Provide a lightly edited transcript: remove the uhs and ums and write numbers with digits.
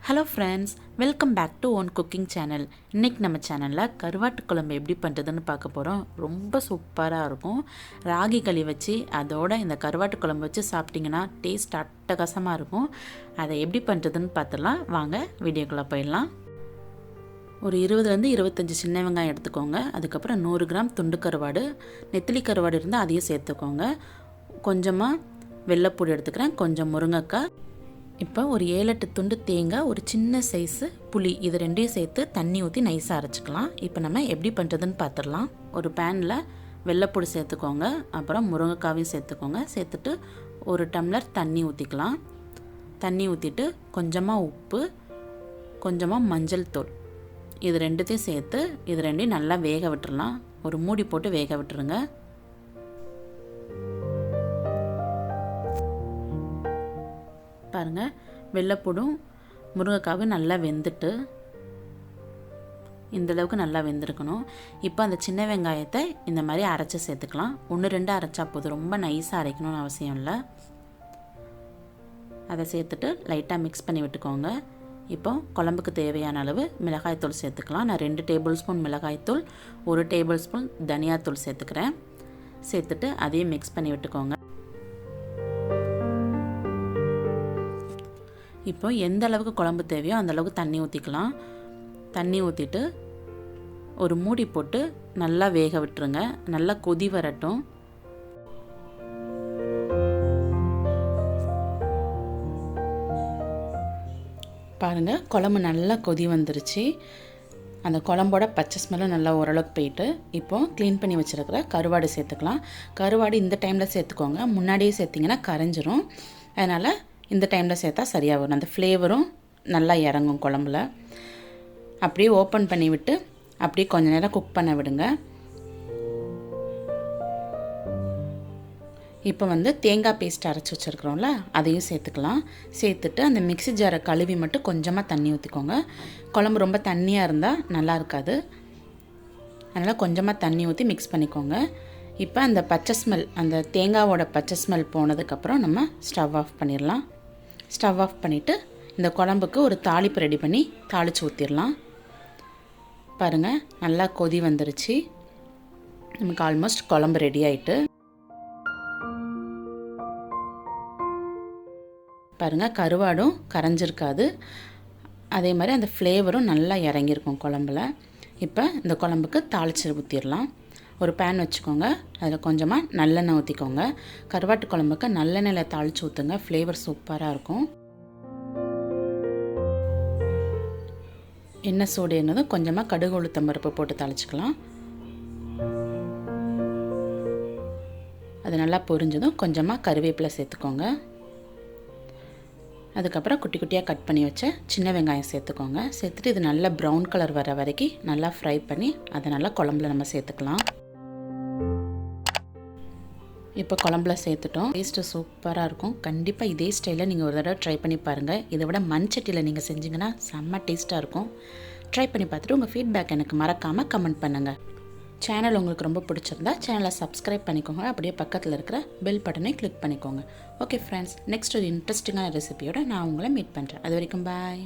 Hello friends, welcome back to own cooking channel. இன்றைக்கி நம்ம சேனலில் கருவாட்டு குழம்பு எப்படி பண்ணுறதுன்னு பார்க்க போகிறோம். ரொம்ப சூப்பராக இருக்கும். ராகி களி வச்சு அதோட இந்த கருவாட்டு குழம்பு வச்சு சாப்பிட்டிங்கன்னா டேஸ்ட் அட்டகாசமாக இருக்கும். அதை எப்படி பண்ணுறதுன்னு பார்த்துடலாம். வாங்க வீடியோக்குள்ளே போயிடலாம். ஒரு 20-25 சின்ன வெங்காயம் எடுத்துக்கோங்க. அதுக்கப்புறம் 100 கிராம் துண்டு கருவாடு, நெத்திலி கருவாடு இருந்தால் அதையும் சேர்த்துக்கோங்க. கொஞ்சமாக வெள்ளைப்பூடி எடுத்துக்கிறேன், கொஞ்சம் முருங்கைக்காய். இப்போ ஒரு 7-8 துண்டு தேங்காய், ஒரு சின்ன சைஸு புளி, இது ரெண்டையும் சேர்த்து தண்ணி ஊற்றி நைஸாக அரைச்சிக்கலாம். இப்போ நம்ம எப்படி பண்ணுறதுன்னு பார்த்துடலாம். ஒரு பேனில் வெள்ளைப்பூடி சேர்த்துக்கோங்க, அப்புறம் முருங்கைக்காவையும் சேர்த்துக்கோங்க. சேர்த்துட்டு ஒரு டம்ளர் தண்ணி ஊற்றிக்கலாம். தண்ணி ஊற்றிட்டு கொஞ்சமாக உப்பு, கொஞ்சமாக மஞ்சள் தூள், இது ரெண்டுத்தையும் சேர்த்து இது ரெண்டையும் நல்லா வேக விட்டுறலாம். ஒரு மூடி போட்டு வேக விட்டுருங்க. பாருங்கள், வெள்ளைப்பூடும் முருங்கைக்காவும் நல்லா வெந்துட்டு இந்தளவுக்கு நல்லா வெந்திருக்கணும். இப்போ அந்த சின்ன வெங்காயத்தை இந்த மாதிரி அரைச்சி சேர்த்துக்கலாம். 1-2 அரைச்சா போதும், ரொம்ப நைஸாக அரைக்கணும்னு அவசியம் இல்லை. அதை சேர்த்துட்டு லைட்டாக மிக்ஸ் பண்ணி விட்டுக்கோங்க. இப்போ குழம்புக்கு தேவையான அளவு மிளகாய்த்தூள் சேர்த்துக்கலாம். நான் 2 டேபிள் ஸ்பூன் மிளகாய்த்தூள், 1 டேபிள் ஸ்பூன் தனியாத்தூள் சேர்த்துக்கிறேன். சேர்த்துட்டு அதையும் மிக்ஸ் பண்ணி விட்டுக்கோங்க. இப்போ எந்த அளவுக்கு குழம்பு தேவையோ அந்த அளவுக்கு தண்ணி ஊற்றிக்கலாம். தண்ணி ஊற்றிட்டு ஒரு மூடி போட்டு நல்லா வேக விட்டுருங்க. நல்லா கொதி வரட்டும். பாருங்கள், குழம்பு நல்லா கொதி வந்துருச்சு. அந்த குழம்போட பச்சை ஸ்மெல்லும் நல்லா ஓரளவுக்கு போயிட்டு இப்போது க்ளீன் பண்ணி வச்சுருக்கிற கருவாடு சேர்த்துக்கலாம். கருவாடு இந்த டைமில் சேர்த்துக்கோங்க, முன்னாடியே சேர்த்திங்கன்னா கரைஞ்சிரும். அதனால் இந்த டைமில் சேர்த்தா சரியாக வரும். அந்த ஃப்ளேவரும் நல்லா இறங்கும் குழம்புல. அப்படியே ஓப்பன் பண்ணி விட்டு அப்படியே கொஞ்ச நேரம் குக் பண்ண விடுங்க. இப்போ தேங்காய் பேஸ்ட் அரைச்சி வச்சுருக்குறோம்ல, அதையும் சேர்த்துக்கலாம். சேர்த்துட்டு அந்த மிக்ஸி ஜாரை கழுவி மட்டும் கொஞ்சமாக தண்ணி ஊற்றிக்கோங்க. குழம்பு ரொம்ப தண்ணியாக இருந்தால் நல்லா இருக்காது. அதனால் கொஞ்சமாக தண்ணி ஊற்றி மிக்ஸ் பண்ணிக்கோங்க. இப்போ அந்த பச்சை ஸ்மெல், அந்த தேங்காவோட பச்சை ஸ்மெல் போனதுக்கப்புறம் நம்ம ஸ்டவ் ஆஃப் பண்ணிடலாம். ஸ்டவ் ஆஃப் பண்ணிவிட்டு இந்த குழம்புக்கு ஒரு தாளிப்பு ரெடி பண்ணி தாளித்து ஊற்றிடலாம். பாருங்கள், நல்லா கொதி வந்துருச்சு. நமக்கு ஆல்மோஸ்ட் குழம்பு ரெடி ஆகிட்டு. பாருங்கள், கருவாடும் கரைஞ்சிருக்காது, அதே மாதிரி அந்த ஃப்ளேவரும் நல்லா இறங்கியிருக்கும் குழம்புல. இப்போ இந்த குழம்புக்கு தாளித்து ஊற்றிடலாம். ஒரு பேன் வச்சுக்கோங்க, அதில் கொஞ்சமாக நல்லெண்ணெய் ஊற்றிக்கோங்க. கருவாட்டு குழம்புக்கு நல்லெண்ணெயில் தாளித்து ஊற்றுங்க, ஃப்ளேவர் சூப்பராக இருக்கும். எண்ணெய் சூடு என்னதும் கொஞ்சமாக கடுகு உளுத்தம் பருப்பு போட்டு தாளிச்சிக்கலாம். அது நல்லா பொரிஞ்சதும் கொஞ்சமாக கருவேப்பிலை சேர்த்துக்கோங்க. அதுக்கப்புறம் குட்டி குட்டியாக கட் பண்ணி வச்ச சின்ன வெங்காயம் சேர்த்துக்கோங்க. சேர்த்துட்டு இது நல்லா ப்ரௌன் கலர் வர வரைக்கும் நல்லா ஃப்ரை பண்ணி அதை நல்லா குழம்புல நம்ம சேர்த்துக்கலாம். இப்போ குழம்புல சேர்த்துட்டோம். டேஸ்ட்டு சூப்பராக இருக்கும். கண்டிப்பாக இதே ஸ்டைலில் நீங்கள் ஒரு தடவை ட்ரை பண்ணி பாருங்கள். இதை விட மண் சட்டியில் நீங்கள் செஞ்சிங்கன்னா செம்ம டேஸ்ட்டாக இருக்கும். ட்ரை பண்ணி பார்த்துட்டு உங்கள் ஃபீட்பேக் எனக்கு மறக்காமல் கமெண்ட் பண்ணுங்கள். சேனல் உங்களுக்கு ரொம்ப பிடிச்சிருந்தா சேனலை சப்ஸ்கிரைப் பண்ணிக்கோங்க. அப்படியே பக்கத்தில் இருக்கிற பெல் பட்டனை கிளிக் பண்ணிக்கோங்க. ஓகே ஃப்ரெண்ட்ஸ், நெக்ஸ்ட் ஒரு இன்ட்ரெஸ்டிங்கான ரெசிபியோட நான் உங்களை மீட் பண்ணுறேன். அது வரைக்கும் பாய்.